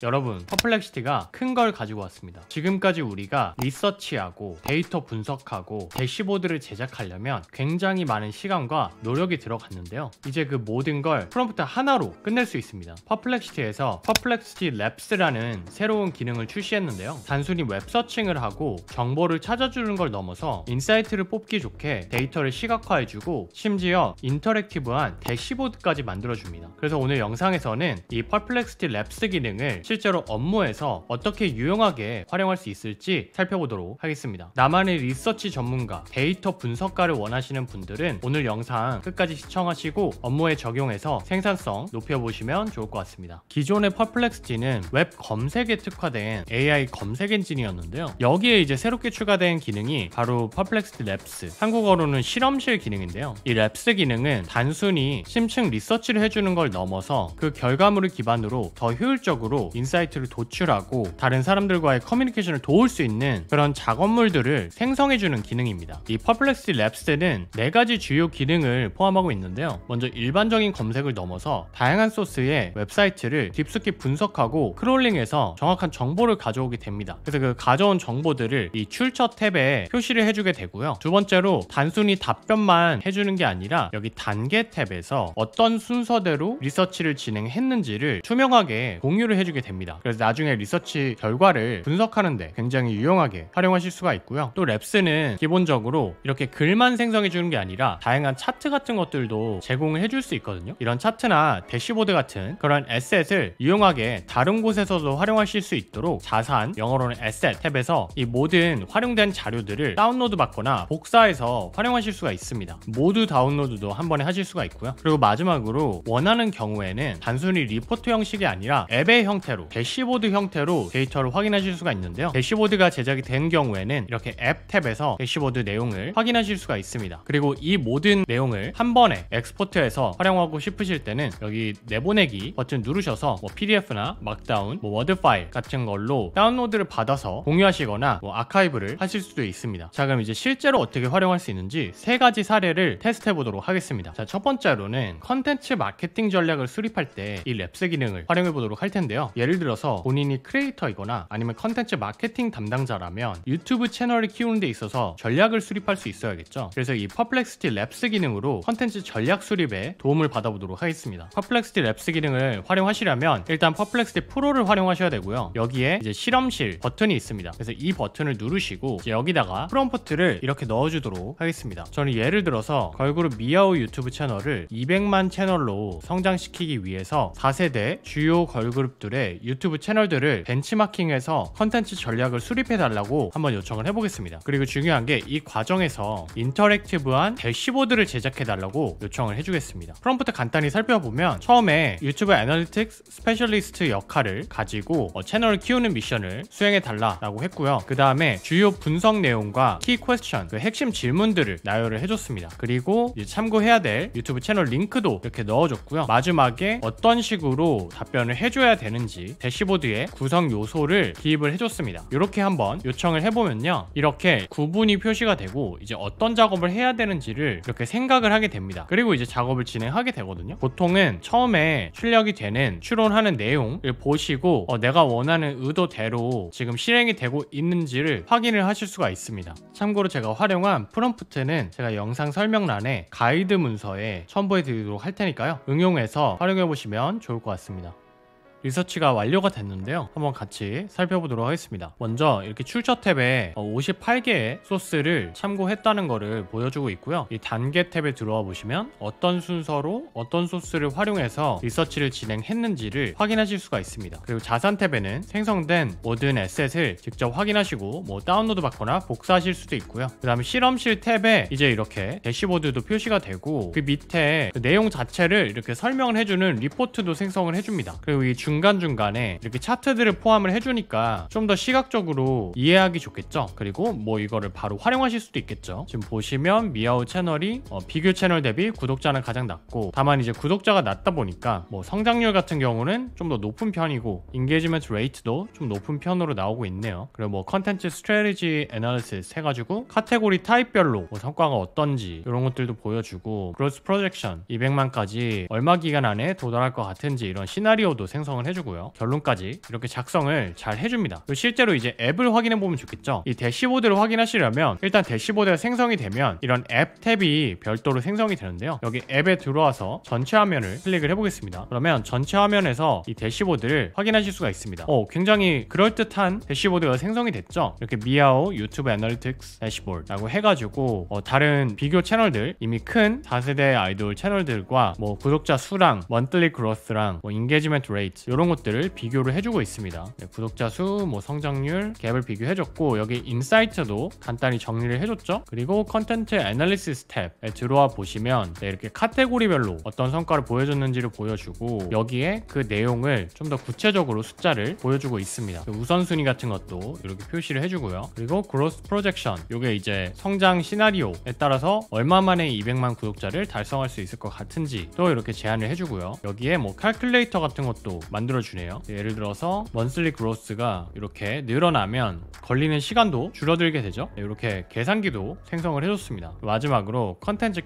여러분, 퍼플렉시티가 큰 걸 가지고 왔습니다. 지금까지 우리가 리서치하고 데이터 분석하고 대시보드를 제작하려면 굉장히 많은 시간과 노력이 들어갔는데요. 이제 그 모든 걸 프롬프트 하나로 끝낼 수 있습니다. 퍼플렉시티에서 퍼플렉시티 랩스라는 새로운 기능을 출시했는데요. 단순히 웹서칭을 하고 정보를 찾아주는 걸 넘어서 인사이트를 뽑기 좋게 데이터를 시각화해주고 심지어 인터랙티브한 대시보드까지 만들어줍니다. 그래서 오늘 영상에서는 이 퍼플렉시티 랩스 기능을 실제로 업무에서 어떻게 유용하게 활용할 수 있을지 살펴보도록 하겠습니다. 나만의 리서치 전문가, 데이터 분석가를 원하시는 분들은 오늘 영상 끝까지 시청하시고 업무에 적용해서 생산성 높여보시면 좋을 것 같습니다. 기존의 퍼플렉시티는 웹 검색에 특화된 AI 검색 엔진이었는데요. 여기에 이제 새롭게 추가된 기능이 바로 퍼플렉시티 랩스, 한국어로는 실험실 기능인데요. 이 랩스 기능은 단순히 심층 리서치를 해주는 걸 넘어서 그 결과물을 기반으로 더 효율적으로 인사이트를 도출하고 다른 사람들과의 커뮤니케이션을 도울 수 있는 그런 작업물들을 생성해주는 기능입니다. 이 퍼플렉시티 랩스는 4가지 주요 기능을 포함하고 있는데요. 먼저 일반적인 검색을 넘어서 다양한 소스의 웹사이트를 깊숙이 분석하고 크롤링해서 정확한 정보를 가져오게 됩니다. 그래서 그 가져온 정보들을 이 출처 탭에 표시를 해주게 되고요. 두 번째로 단순히 답변만 해주는 게 아니라 여기 단계 탭에서 어떤 순서대로 리서치를 진행했는지를 투명하게 공유를 해주게 됩니다. 그래서 나중에 리서치 결과를 분석하는데 굉장히 유용하게 활용하실 수가 있고요. 또 랩스는 기본적으로 이렇게 글만 생성해 주는 게 아니라 다양한 차트 같은 것들도 제공을 해줄 수 있거든요. 이런 차트나 대시보드 같은 그런 에셋을 유용하게 다른 곳에서도 활용하실 수 있도록 자산, 영어로는 에셋 탭에서 이 모든 활용된 자료들을 다운로드 받거나 복사해서 활용하실 수가 있습니다. 모두 다운로드도 한 번에 하실 수가 있고요. 그리고 마지막으로 원하는 경우에는 단순히 리포트 형식이 아니라 앱의 형태로, 대시보드 형태로 데이터를 확인하실 수가 있는데요. 대시보드가 제작이 된 경우에는 이렇게 앱 탭에서 대시보드 내용을 확인하실 수가 있습니다. 그리고 이 모든 내용을 한 번에 엑스포트해서 활용하고 싶으실 때는 여기 내보내기 버튼 누르셔서 PDF나 막다운, 워드 파일 같은 걸로 다운로드를 받아서 공유하시거나 아카이브를 하실 수도 있습니다. 자, 그럼 이제 실제로 어떻게 활용할 수 있는지 3가지 사례를 테스트해 보도록 하겠습니다. 자, 첫 번째로는 컨텐츠 마케팅 전략을 수립할 때 이 랩스 기능을 활용해 보도록 할 텐데요. 예를 들어서 본인이 크리에이터이거나 아니면 컨텐츠 마케팅 담당자라면 유튜브 채널을 키우는 데 있어서 전략을 수립할 수 있어야겠죠. 그래서 이 퍼플렉시티 랩스 기능으로 컨텐츠 전략 수립에 도움을 받아보도록 하겠습니다. 퍼플렉시티 랩스 기능을 활용하시려면 일단 퍼플렉시티 프로를 활용하셔야 되고요. 여기에 이제 실험실 버튼이 있습니다. 그래서 이 버튼을 누르시고 이제 여기다가 프롬프트를 이렇게 넣어주도록 하겠습니다. 저는 예를 들어서 걸그룹 미아오 유튜브 채널을 200만 채널로 성장시키기 위해서 4세대 주요 걸그룹들의 유튜브 채널들을 벤치마킹해서 컨텐츠 전략을 수립해달라고 한번 요청을 해보겠습니다. 그리고 중요한 게 이 과정에서 인터랙티브한 대시보드를 제작해달라고 요청을 해주겠습니다. 프롬프트 간단히 살펴보면 처음에 유튜브 애널리틱스 스페셜리스트 역할을 가지고 채널을 키우는 미션을 수행해달라고 했고요. 그 다음에 주요 분석 내용과 키 퀘스천, 그 핵심 질문들을 나열을 해줬습니다. 그리고 참고해야 될 유튜브 채널 링크도 이렇게 넣어줬고요. 마지막에 어떤 식으로 답변을 해줘야 되는지 대시보드의 구성 요소를 기입을 해줬습니다. 이렇게 한번 요청을 해보면요, 이렇게 구분이 표시가 되고 이제 어떤 작업을 해야 되는지를 이렇게 생각을 하게 됩니다. 그리고 이제 작업을 진행하게 되거든요. 보통은 처음에 출력이 되는 추론하는 내용을 보시고 내가 원하는 의도대로 지금 실행이 되고 있는지를 확인을 하실 수가 있습니다. 참고로 제가 활용한 프롬프트는 제가 영상 설명란에 가이드 문서에 첨부해 드리도록 할 테니까요, 응용해서 활용해 보시면 좋을 것 같습니다. 리서치가 완료가 됐는데요. 한번 같이 살펴보도록 하겠습니다. 먼저 이렇게 출처 탭에 58개의 소스를 참고했다는 거를 보여주고 있고요. 이 단계 탭에 들어와 보시면 어떤 순서로 어떤 소스를 활용해서 리서치를 진행했는지를 확인하실 수가 있습니다. 그리고 자산 탭에는 생성된 모든 에셋을 직접 확인하시고 다운로드 받거나 복사하실 수도 있고요. 그 다음에 실험실 탭에 이제 이렇게 대시보드도 표시가 되고 그 밑에 그 내용 자체를 이렇게 설명을 해주는 리포트도 생성을 해줍니다. 그리고 이 중간중간에 이렇게 차트들을 포함을 해주니까 좀 더 시각적으로 이해하기 좋겠죠. 그리고 이거를 바로 활용하실 수도 있겠죠. 지금 보시면 미아오 채널이 비교 채널 대비 구독자는 가장 낮고, 다만 이제 구독자가 낮다 보니까 성장률 같은 경우는 좀 더 높은 편이고 인게이지먼트 레이트도 좀 높은 편으로 나오고 있네요. 그리고 컨텐츠 스트래티지 애널리시스 해가지고 카테고리 타입별로 성과가 어떤지 이런 것들도 보여주고, 그로스 프로젝션 200만까지 얼마 기간 안에 도달할 것 같은지 이런 시나리오도 생성을 작성을 해주고요. 결론까지 이렇게 작성을 잘 해줍니다. 실제로 이제 앱을 확인해보면 좋겠죠. 이 대시보드를 확인하시려면 일단 대시보드가 생성이 되면 이런 앱 탭이 별도로 생성이 되는데요. 여기 앱에 들어와서 전체 화면을 클릭을 해보겠습니다. 그러면 전체 화면에서 이 대시보드를 확인하실 수가 있습니다. 굉장히 그럴듯한 대시보드가 생성이 됐죠. 이렇게 미아오 유튜브 애널리틱스 대시보드라고 해가지고 다른 비교 채널들, 이미 큰 다세대 아이돌 채널들과 뭐 구독자 수랑 monthly growth랑 뭐 engagement rate 이런 것들을 비교를 해주고 있습니다. 구독자 수, 뭐 성장률, 갭을 비교해줬고, 여기 인사이트도 간단히 정리를 해줬죠. 그리고 컨텐츠 애널리시스 탭에 들어와 보시면 이렇게 카테고리별로 어떤 성과를 보여줬는지를 보여주고, 여기에 그 내용을 좀 더 구체적으로 숫자를 보여주고 있습니다. 우선순위 같은 것도 이렇게 표시를 해주고요. 그리고 growth projection, 이게 이제 성장 시나리오에 따라서 얼마 만에 200만 구독자를 달성할 수 있을 것 같은지 또 이렇게 제안을 해주고요. 여기에 뭐 칼큘레이터 같은 것도 만들어주네요. 예를 들어서 monthly growth가 이렇게 늘어나면 걸리는 시간도 줄어들게 되죠. 이렇게 계산기도 생성을 해줬습니다. 마지막으로 컨텐츠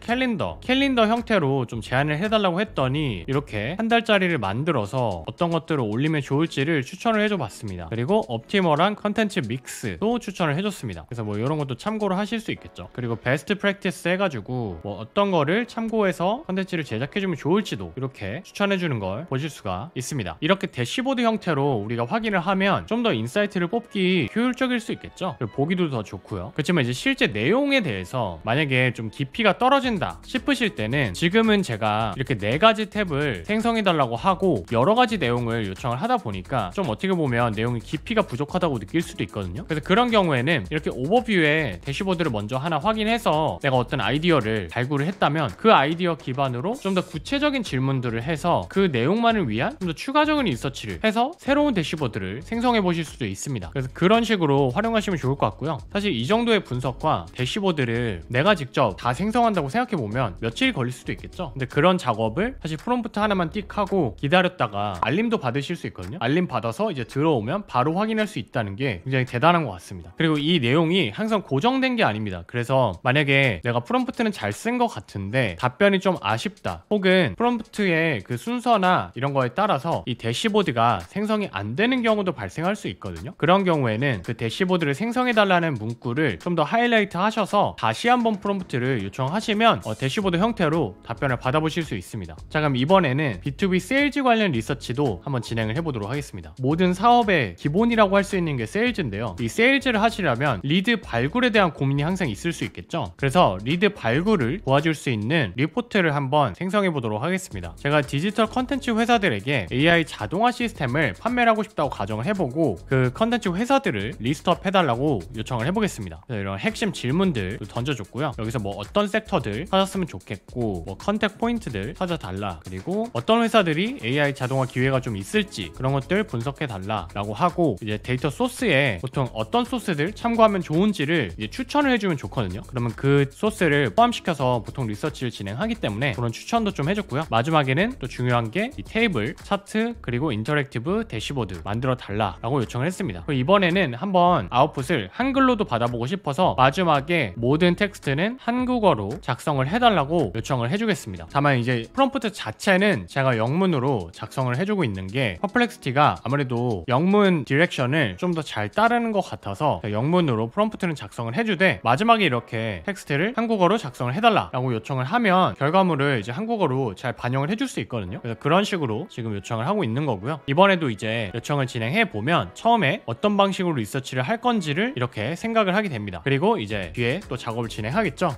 캘린더 형태로 좀 제안을 해달라고 했더니 이렇게 한 달짜리를 만들어서 어떤 것들을 올리면 좋을지를 추천을 해줘 봤습니다. 그리고 옵티멀한 컨텐츠 믹스도 추천을 해줬습니다. 그래서 뭐 이런 것도 참고를 하실 수 있겠죠. 그리고 베스트 프랙티스 해가지고 뭐 어떤 거를 참고해서 컨텐츠를 제작해주면 좋을지도 이렇게 추천해주는 걸 보실 수가 있습니다. 이렇게 대시보드 형태로 우리가 확인을 하면 좀 더 인사이트를 뽑기 효율적일 수 있겠죠. 보기도 더 좋고요. 그렇지만 이제 실제 내용에 대해서 만약에 좀 깊이가 떨어진다 싶으실 때는 지금은 제가 이렇게 4가지 탭을 생성해달라고 하고 여러 가지 내용을 요청을 하다 보니까 좀 어떻게 보면 내용이 깊이가 부족하다고 느낄 수도 있거든요. 그래서 그런 경우에는 이렇게 오버뷰에 대시보드를 먼저 하나 확인해서 내가 어떤 아이디어를 발굴을 했다면 그 아이디어 기반으로 좀 더 구체적인 질문들을 해서 그 내용만을 위한 좀 더 추가적인 리서치를 해서 새로운 대시보드를 생성해 보실 수도 있습니다. 그래서 그런 식으로 활용하시면 좋을 것 같고요. 사실 이 정도의 분석과 대시보드를 내가 직접 다 생성한다고 생각해 보면 며칠이 걸릴 수도 있겠죠. 근데 그런 작업을 사실 프롬프트 하나만 띡 하고 기다렸다가 알림도 받으실 수 있거든요. 알림 받아서 이제 들어오면 바로 확인할 수 있다는 게 굉장히 대단한 것 같습니다. 그리고 이 내용이 항상 고정된 게 아닙니다. 그래서 만약에 내가 프롬프트는 잘 쓴 것 같은데 답변이 좀 아쉽다, 혹은 프롬프트의 그 순서나 이런 거에 따라서 이 대시보드가 생성이 안 되는 경우도 발생할 수 있거든요. 그런 경우에는 그 대시보드를 생성해 달라는 문구를 좀 더 하이라이트 하셔서 다시 한번 프롬프트를 요청하시면 대시보드 형태로 답변을 받아보실 수 있습니다. 자, 그럼 이번에는 B2B 세일즈 관련 리서치도 한번 진행을 해보도록 하겠습니다. 모든 사업의 기본이라고 할 수 있는 게 세일즈인데요. 이 세일즈를 하시려면 리드 발굴에 대한 고민이 항상 있을 수 있겠죠. 그래서 리드 발굴을 도와줄 수 있는 리포트를 한번 생성해 보도록 하겠습니다. 제가 디지털 컨텐츠 회사들에게 AI 자동화 시스템을 판매를 하고 싶다고 가정을 해보고 그 컨텐츠 회사들을 리스트업 해달라고 요청을 해보겠습니다. 이런 핵심 질문들 던져줬고요. 여기서 뭐 어떤 섹터들 찾았으면 좋겠고, 뭐 컨택 포인트들 찾아달라, 그리고 어떤 회사들이 AI 자동화 기회가 좀 있을지 그런 것들 분석해달라 라고 하고, 이제 데이터 소스에 보통 어떤 소스들 참고하면 좋은지를 이제 추천을 해주면 좋거든요. 그러면 그 소스를 포함시켜서 보통 리서치를 진행하기 때문에 그런 추천도 좀 해줬고요. 마지막에는 또 중요한 게 이 테이블, 차트, 그리고 인터랙티브 대시보드 만들어 달라 라고 요청을 했습니다. 이번에는 한번 아웃풋을 한글로도 받아보고 싶어서 마지막에 모든 텍스트는 한국어로 작성을 해달라고 요청을 해주겠습니다. 다만 이제 프롬프트 자체는 제가 영문으로 작성을 해주고 있는 게 퍼플렉시티가 아무래도 영문 디렉션을 좀 더 잘 따르는 것 같아서 영문으로 프롬프트는 작성을 해주되 마지막에 이렇게 텍스트를 한국어로 작성을 해달라라고 요청을 하면 결과물을 이제 한국어로 잘 반영을 해줄 수 있거든요. 그래서 그런 식으로 지금 요청을 하고 있는 거고요. 이번에도 이제 요청을 진행해 보면 처음에 어떤 방식으로 리서치를 할 건지를 이렇게 생각을 하게 됩니다. 그리고 이제 뒤에 또 작업을 진행하겠죠.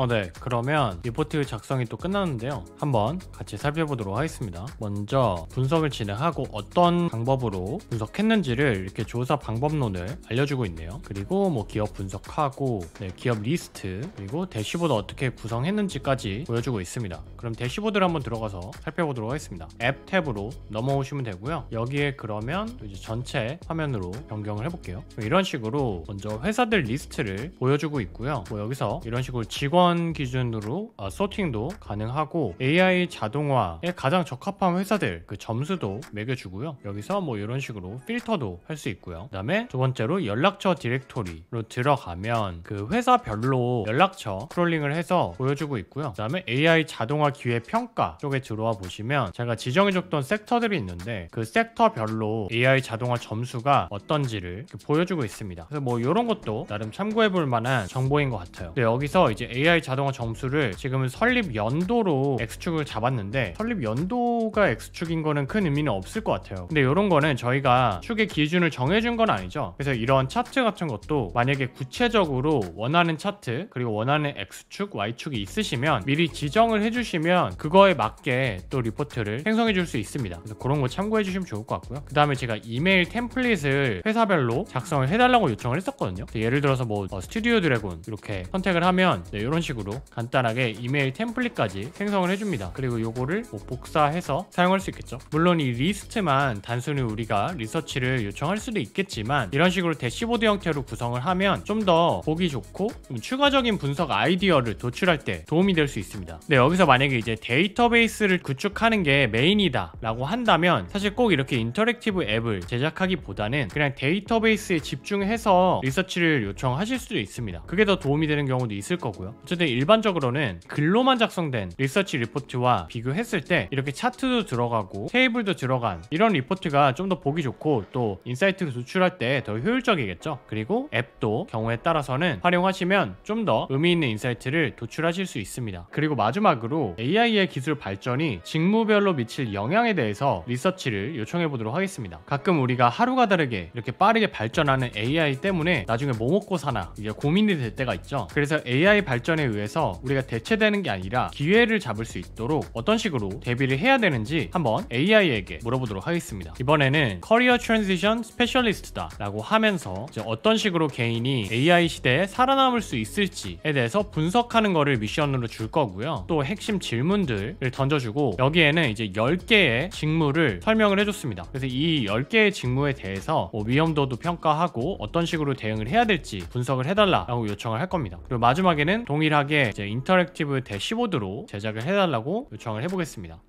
네, 그러면 리포트 작성이 또 끝났는데요. 한번 같이 살펴보도록 하겠습니다. 먼저 분석을 진행하고 어떤 방법으로 분석했는지를 이렇게 조사 방법론을 알려주고 있네요. 그리고 뭐 기업 분석하고, 기업 리스트, 그리고 대시보드 어떻게 구성했는지까지 보여주고 있습니다. 그럼 대시보드를 한번 들어가서 살펴보도록 하겠습니다. 앱 탭으로 넘어오시면 되고요. 여기에 그러면 이제 전체 화면으로 변경을 해볼게요. 이런 식으로 먼저 회사들 리스트를 보여주고 있고요. 뭐 여기서 이런 식으로 직원 기준으로 소팅도 가능하고 AI 자동화에 가장 적합한 회사들 그 점수도 매겨주고요. 여기서 뭐 이런 식으로 필터도 할 수 있고요. 그 다음에 두 번째로 연락처 디렉토리로 들어가면 그 회사별로 연락처 크롤링을 해서 보여주고 있고요. 그 다음에 AI 자동화 기회 평가 쪽에 들어와 보시면 제가 지정해줬던 섹터들이 있는데 그 섹터별로 AI 자동화 점수가 어떤지를 보여주고 있습니다. 그래서 뭐 이런 것도 나름 참고해볼 만한 정보인 것 같아요. 근데 여기서 이제 AI 자동화 점수를 지금은 설립 연도로 X축을 잡았는데 설립 연도가 X축인 거는 큰 의미는 없을 것 같아요. 근데 이런 거는 저희가 축의 기준을 정해준 건 아니죠. 그래서 이런 차트 같은 것도 만약에 구체적으로 원하는 차트 그리고 원하는 X축, Y축이 있으시면 미리 지정을 해주시면 그거에 맞게 또 리포트를 생성해 줄 수 있습니다. 그래서 그런 거 참고해 주시면 좋을 것 같고요. 그 다음에 제가 이메일 템플릿을 회사별로 작성을 해달라고 요청을 했었거든요. 예를 들어서 뭐 스튜디오 드래곤 이렇게 선택을 하면 이런 식으로 간단하게 이메일 템플릿까지 생성을 해줍니다. 그리고 요거를 뭐 복사해서 사용할 수 있겠죠. 물론 이 리스트만 단순히 우리가 리서치를 요청할 수도 있겠지만 이런 식으로 대시보드 형태로 구성을 하면 좀 더 보기 좋고 추가적인 분석 아이디어를 도출할 때 도움이 될 수 있습니다. 근데 여기서 만약에 이제 데이터베이스를 구축하는 게 메인이다 라고 한다면 사실 꼭 이렇게 인터랙티브 앱을 제작하기보다는 그냥 데이터베이스에 집중해서 리서치를 요청하실 수도 있습니다. 그게 더 도움이 되는 경우도 있을 거고요. 어쨌든 일반적으로는 글로만 작성된 리서치 리포트와 비교했을 때 이렇게 차트도 들어가고 테이블도 들어간 이런 리포트가 좀 더 보기 좋고 또 인사이트를 도출할 때 더 효율적이겠죠. 그리고 앱도 경우에 따라서는 활용하시면 좀 더 의미 있는 인사이트를 도출하실 수 있습니다. 그리고 마지막으로 AI의 기술 발전이 직무별로 미칠 영향에 대해서 리서치를 요청해 보도록 하겠습니다. 가끔 우리가 하루가 다르게 이렇게 빠르게 발전하는 AI 때문에 나중에 뭐 먹고 사나 이게 고민이 될 때가 있죠. 그래서 AI 발전에 의해서 우리가 대체되는 게 아니라 기회를 잡을 수 있도록 어떤 식으로 대비를 해야 되는지 한번 AI에게 물어보도록 하겠습니다. 이번에는 커리어 트랜지션 스페셜리스트다 라고 하면서 이제 어떤 식으로 개인이 AI 시대에 살아남을 수 있을지에 대해서 분석하는 거를 미션으로 줄 거고요. 또 핵심 질문들을 던져주고 여기에는 이제 10개의 직무를 설명을 해줬습니다. 그래서 이 10개의 직무에 대해서 뭐 위험도도 평가하고 어떤 식으로 대응을 해야 될지 분석을 해달라고 요청을 할 겁니다. 그리고 마지막에는 동일하게 이제 인터랙티브 대시보드로 제작을 해달라고 요청을 해보겠습니다.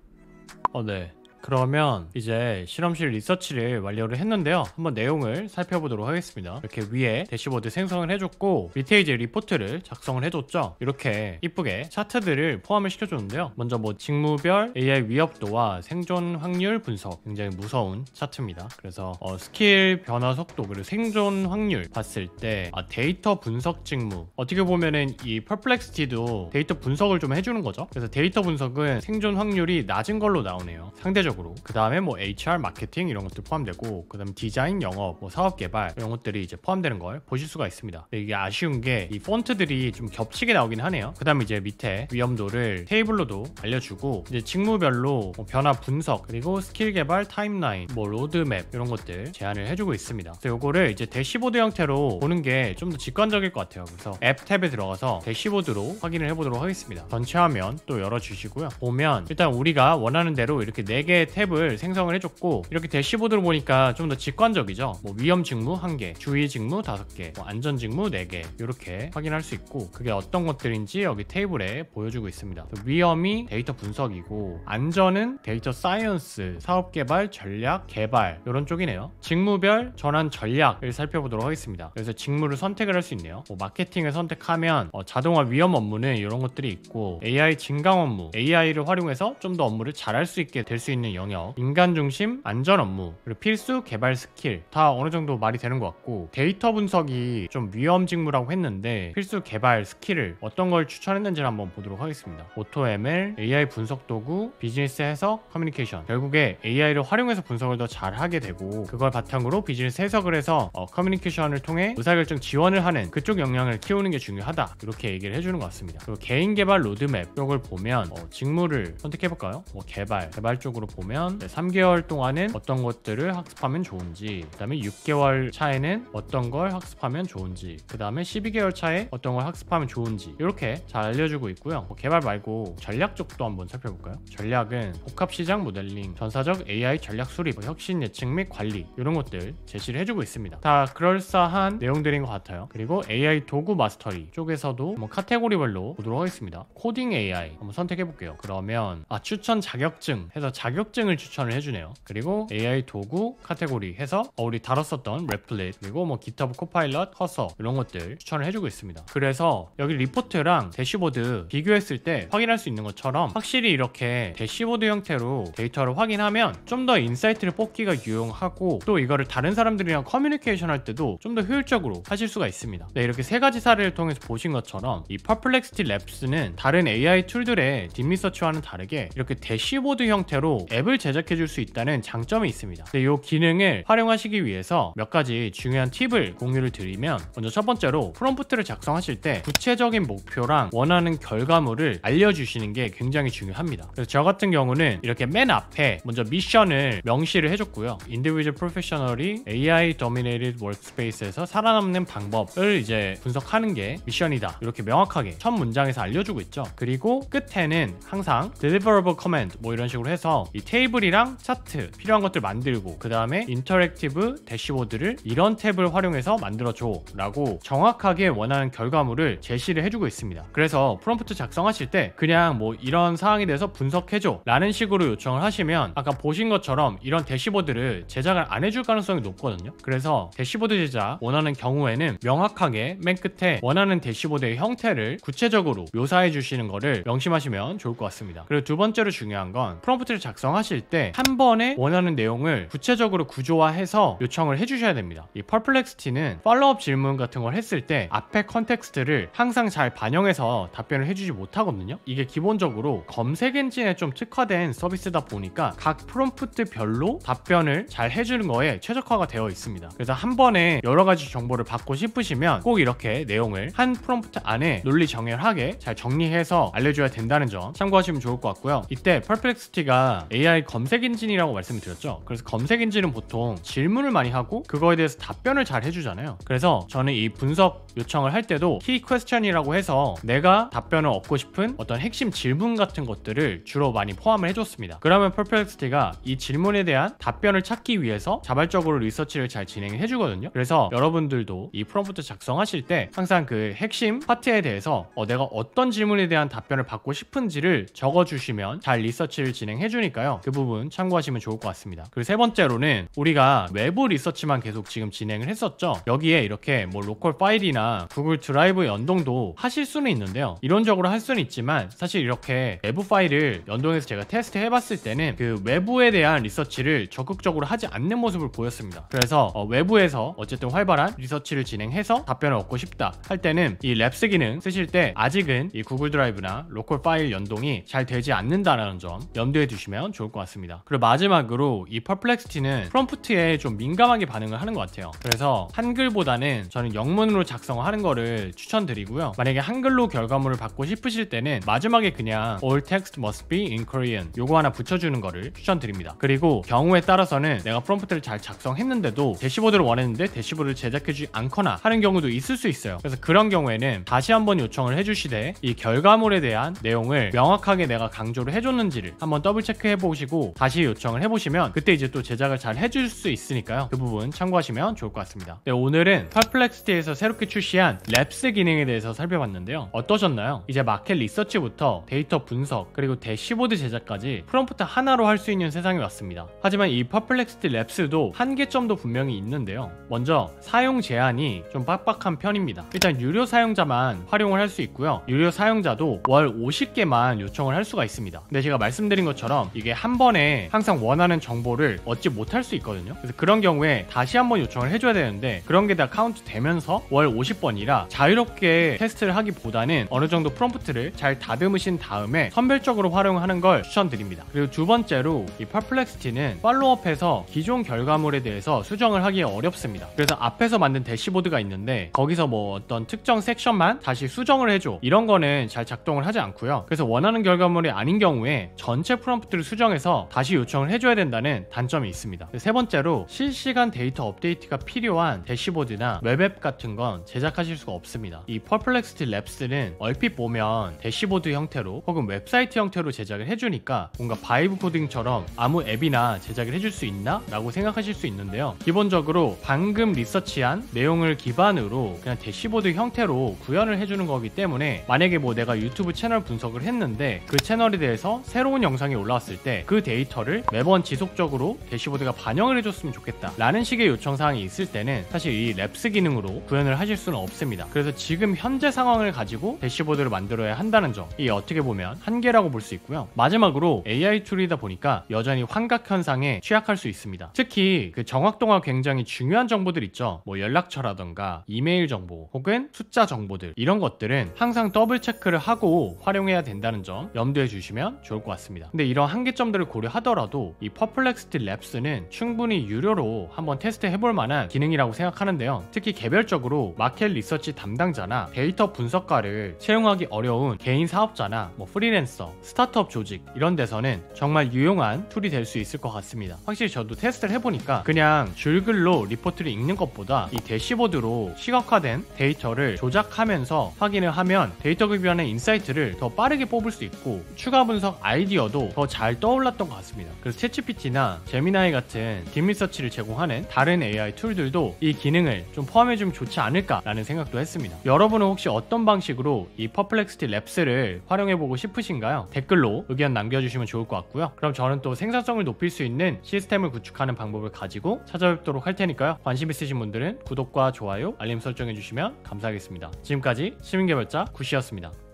네. 그러면 이제 실험실 리서치를 완료를 했는데요. 한번 내용을 살펴보도록 하겠습니다. 이렇게 위에 대시보드 생성을 해줬고 밑에 이제 리포트를 작성을 해줬죠. 이렇게 이쁘게 차트들을 포함을 시켜줬는데요. 먼저 뭐 직무별 AI 위협도와 생존 확률 분석, 굉장히 무서운 차트입니다. 그래서 스킬 변화 속도 그리고 생존 확률 봤을 때 데이터 분석 직무, 어떻게 보면은 이 퍼플렉시티도 데이터 분석을 좀 해주는 거죠. 그래서 데이터 분석은 생존 확률이 낮은 걸로 나오네요. 상대적으로. 그 다음에 뭐 HR, 마케팅 이런 것들 포함되고 그 다음에 디자인, 영업, 뭐 사업 개발 이런 것들이 이제 포함되는 걸 보실 수가 있습니다. 근데 이게 아쉬운 게 이 폰트들이 좀 겹치게 나오긴 하네요. 그 다음에 이제 밑에 위험도를 테이블로도 알려주고 이제 직무별로 뭐 변화 분석 그리고 스킬 개발 타임라인, 뭐 로드맵 이런 것들 제안을 해주고 있습니다. 그래서 요거를 이제 대시보드 형태로 보는 게 좀 더 직관적일 것 같아요. 그래서 앱 탭에 들어가서 대시보드로 확인을 해보도록 하겠습니다. 전체 화면 또 열어주시고요. 보면 일단 우리가 원하는 대로 이렇게 4개의 탭을 생성을 해줬고 이렇게 대시보드로 보니까 좀 더 직관적이죠. 뭐 위험 직무 1개, 주의 직무 5개, 뭐 안전 직무 4개 이렇게 확인할 수 있고 그게 어떤 것들인지 여기 테이블에 보여주고 있습니다. 위험이 데이터 분석이고 안전은 데이터 사이언스, 사업 개발, 전략, 개발 이런 쪽이네요. 직무별 전환 전략을 살펴보도록 하겠습니다. 그래서 직무를 선택을 할 수 있네요. 뭐 마케팅을 선택하면 자동화 위험 업무는 이런 것들이 있고 AI 증강 업무, AI를 활용해서 좀 더 업무를 잘할 수 있게 될 수 있는 영역, 인간 중심 안전 업무, 그리고 필수 개발 스킬 다 어느 정도 말이 되는 것 같고 데이터 분석이 좀 위험 직무라고 했는데 필수 개발 스킬을 어떤 걸 추천했는지를 한번 보도록 하겠습니다. AutoML, AI 분석 도구, 비즈니스 해석, 커뮤니케이션 결국에 AI를 활용해서 분석을 더 잘하게 되고 그걸 바탕으로 비즈니스 해석을 해서 커뮤니케이션을 통해 의사결정 지원을 하는 그쪽 역량을 키우는 게 중요하다 이렇게 얘기를 해주는 것 같습니다. 그리고 개인 개발 로드맵 이걸 보면 직무를 선택해볼까요? 뭐 개발 쪽으로 보면 3개월 동안은 어떤 것들을 학습하면 좋은지, 그 다음에 6개월 차에는 어떤 걸 학습하면 좋은지, 그 다음에 12개월 차에 어떤 걸 학습하면 좋은지 이렇게 잘 알려주고 있고요. 개발 말고 전략 쪽도 한번 살펴볼까요? 전략은 복합시장 모델링, 전사적 AI 전략 수립, 혁신 예측 및 관리 이런 것들 제시를 해주고 있습니다. 다 그럴싸한 내용들인 것 같아요. 그리고 AI 도구 마스터리 쪽에서도 카테고리별로 보도록 하겠습니다. 코딩 AI 한번 선택해볼게요. 그러면 추천 자격증 해서 자격증을 추천을 해주네요. 그리고 AI 도구 카테고리 해서 우리 다뤘었던 랩플릿, 그리고 GitHub 코파일럿, 커서 이런 것들 추천을 해주고 있습니다. 그래서 여기 리포트랑 대시보드 비교했을 때 확인할 수 있는 것처럼 확실히 이렇게 대시보드 형태로 데이터를 확인하면 좀 더 인사이트를 뽑기가 유용하고, 또 이거를 다른 사람들이랑 커뮤니케이션 할 때도 좀 더 효율적으로 하실 수가 있습니다. 네, 이렇게 세 가지 사례를 통해서 보신 것처럼 이 Perplexity Labs는 다른 AI 툴들의 딥리서치와는 다르게 이렇게 대시보드 형태로 앱을 제작해 줄 수 있다는 장점이 있습니다. 네, 이 기능을 활용하시기 위해서 몇 가지 중요한 팁을 공유를 드리면, 먼저 첫 번째로 프롬프트를 작성하실 때 구체적인 목표랑 원하는 결과물을 알려주시는 게 굉장히 중요합니다. 그래서 저 같은 경우는 이렇게 맨 앞에 먼저 미션을 명시를 해줬고요. Individual Professionally AI Dominated Workspace에서 살아남는 방법을 이제 분석하는 게 미션이다, 이렇게 명확하게 첫 문장에서 알려주고 있죠. 그리고 끝에는 항상 Deliverable Command 이런 식으로 해서 이 테이블이랑 차트 필요한 것들 만들고, 그 다음에 인터랙티브 대시보드를 이런 탭을 활용해서 만들어줘 라고 정확하게 원하는 결과물을 제시를 해주고 있습니다. 그래서 프롬프트 작성하실 때 그냥 이런 사항에 대해서 분석해줘 라는 식으로 요청을 하시면 아까 보신 것처럼 이런 대시보드를 제작을 안 해줄 가능성이 높거든요. 그래서 대시보드 제작 원하는 경우에는 명확하게 맨 끝에 원하는 대시보드의 형태를 구체적으로 묘사해 주시는 거를 명심하시면 좋을 것 같습니다. 그리고 두 번째로 중요한 건 프롬프트를 작성하실 때 한 번에 원하는 내용을 구체적으로 구조화해서 요청을 해주셔야 됩니다. 이 Perplexity는 팔로우업 질문 같은 걸 했을 때 앞에 컨텍스트를 항상 잘 반영해서 답변을 해주지 못하거든요. 이게 기본적으로 검색 엔진에 좀 특화된 서비스다 보니까 각 프롬프트별로 답변을 잘 해주는 거에 최적화가 되어 있습니다. 그래서 한 번에 여러 가지 정보를 받고 싶으시면 꼭 이렇게 내용을 한 프롬프트 안에 논리정연하게 잘 정리해서 알려줘야 된다는 점 참고하시면 좋을 것 같고요. 이때 Perplexity가 AI 검색 엔진이라고 말씀을 드렸죠. 그래서 검색 엔진은 보통 질문을 많이 하고 그거에 대해서 답변을 잘 해주잖아요. 그래서 저는 이 분석 요청을 할 때도 Key Question이라고 해서 내가 답변을 얻고 싶은 어떤 핵심 질문 같은 것들을 주로 많이 포함을 해줬습니다. 그러면 Perplexity가 이 질문에 대한 답변을 찾기 위해서 자발적으로 리서치를 잘 진행해 주거든요. 그래서 여러분들도 이 프롬프트 작성하실 때 항상 그 핵심 파트에 대해서 내가 어떤 질문에 대한 답변을 받고 싶은지를 적어주시면 잘 리서치를 진행해 주니까요. 그 부분 참고하시면 좋을 것 같습니다. 그리고 세 번째로는 우리가 외부 리서치만 계속 지금 진행을 했었죠. 여기에 이렇게 로컬 파일이나 구글 드라이브 연동도 하실 수는 있는데요. 이론적으로 할 수는 있지만 사실 이렇게 외부 파일을 연동해서 제가 테스트 해봤을 때는 그 외부에 대한 리서치를 적극적으로 하지 않는 모습을 보였습니다. 그래서 외부에서 어쨌든 활발한 리서치를 진행해서 답변을 얻고 싶다 할 때는 이 랩스 기능 쓰실 때 아직은 이 구글 드라이브나 로컬 파일 연동이 잘 되지 않는다는 점 염두에 두시면 좋을 것 같습니다. 그리고 마지막으로 이 Perplexity는 프롬프트에 좀 민감하게 반응을 하는 것 같아요. 그래서 한글보다는 저는 영문으로 작성하는 거를 추천드리고요. 만약에 한글로 결과물을 받고 싶으실 때는 마지막에 그냥 All text must be in Korean 요거 하나 붙여주는 거를 추천드립니다. 그리고 경우에 따라서는 내가 프롬프트를 잘 작성했는데도 대시보드를 원했는데 대시보드를 제작해주지 않거나 하는 경우도 있을 수 있어요. 그래서 그런 경우에는 다시 한번 요청을 해주시되 이 결과물에 대한 내용을 명확하게 내가 강조를 해줬는지를 한번 더블 체크해 보시고 다시 요청을 해보시면 그때 이제 또 제작을 잘 해줄 수 있으니까요. 그 부분 참고하시면 좋을 것 같습니다. 네, 오늘은 Perplexity에서 새롭게 출시한 랩스 기능에 대해서 살펴봤는데요. 어떠셨나요? 이제 마켓 리서치부터 데이터 분석 그리고 대시보드 제작까지 프롬프트 하나로 할 수 있는 세상이 왔습니다. 하지만 이 Perplexity Labs도 한계점도 분명히 있는데요. 먼저 사용 제한이 좀 빡빡한 편입니다. 일단 유료 사용자만 활용을 할 수 있고요. 유료 사용자도 월 50개만 요청을 할 수가 있습니다. 근데 제가 말씀드린 것처럼 이게 한 번에 항상 원하는 정보를 얻지 못할 수 있거든요. 그래서 그런 경우에 다시 한번 요청을 해줘야 되는데 그런 게 다 카운트 되면서 월 50번이라 자유롭게 테스트를 하기보다는 어느 정도 프롬프트를 잘 다듬으신 다음에 선별적으로 활용하는 걸 추천드립니다. 그리고 두 번째로 이 Perplexity는 팔로우업에서 기존 결과물에 대해서 수정을 하기 어렵습니다. 그래서 앞에서 만든 대시보드가 있는데 거기서 어떤 특정 섹션만 다시 수정을 해줘 이런 거는 잘 작동을 하지 않고요. 그래서 원하는 결과물이 아닌 경우에 전체 프롬프트를 수정해 설정해서 다시 요청을 해줘야 된다는 단점이 있습니다. 세 번째로 실시간 데이터 업데이트가 필요한 대시보드나 웹앱 같은 건 제작하실 수가 없습니다. 이 퍼플렉시티 랩스는 얼핏 보면 대시보드 형태로 혹은 웹사이트 형태로 제작을 해주니까 뭔가 바이브 코딩처럼 아무 앱이나 제작을 해줄 수 있나? 라고 생각하실 수 있는데요. 기본적으로 방금 리서치한 내용을 기반으로 그냥 대시보드 형태로 구현을 해주는 거기 때문에 만약에 뭐 내가 유튜브 채널 분석을 했는데 그 채널에 대해서 새로운 영상이 올라왔을 때 그 데이터를 매번 지속적으로 대시보드가 반영을 해줬으면 좋겠다 라는 식의 요청사항이 있을 때는 사실 이 랩스 기능으로 구현을 하실 수는 없습니다. 그래서 지금 현재 상황을 가지고 대시보드를 만들어야 한다는 점, 이 어떻게 보면 한계라고 볼 수 있고요. 마지막으로 AI 툴이다 보니까 여전히 환각 현상에 취약할 수 있습니다. 특히 그 정확도가 굉장히 중요한 정보들 있죠. 뭐 연락처라던가 이메일 정보 혹은 숫자 정보들, 이런 것들은 항상 더블 체크를 하고 활용해야 된다는 점 염두에 주시면 좋을 것 같습니다. 근데 이런 한계점들을 고려하더라도 이 퍼플렉시티 랩스는 충분히 유료로 한번 테스트 해볼 만한 기능이라고 생각하는데요. 특히 개별적으로 마켓 리서치 담당자나 데이터 분석가를 채용하기 어려운 개인 사업자나 뭐 프리랜서, 스타트업 조직 이런 데서는 정말 유용한 툴이 될 수 있을 것 같습니다. 확실히 저도 테스트를 해보니까 그냥 줄글로 리포트를 읽는 것보다 이 대시보드로 시각화된 데이터를 조작하면서 확인을 하면 데이터 기반의 인사이트를 더 빠르게 뽑을 수 있고 추가 분석 아이디어도 더 잘 떠올랐던 것 같습니다. 그래서 챗GPT나 제미나이 같은 딥리서치를 제공하는 다른 AI 툴들도 이 기능을 좀 포함해주면 좋지 않을까라는 생각도 했습니다. 여러분은 혹시 어떤 방식으로 이 퍼플렉시티 랩스를 활용해보고 싶으신가요? 댓글로 의견 남겨주시면 좋을 것 같고요. 그럼 저는 또 생산성을 높일 수 있는 시스템을 구축하는 방법을 가지고 찾아뵙도록 할 테니까요. 관심 있으신 분들은 구독과 좋아요, 알림 설정해주시면 감사하겠습니다. 지금까지 시민개발자 구시였습니다.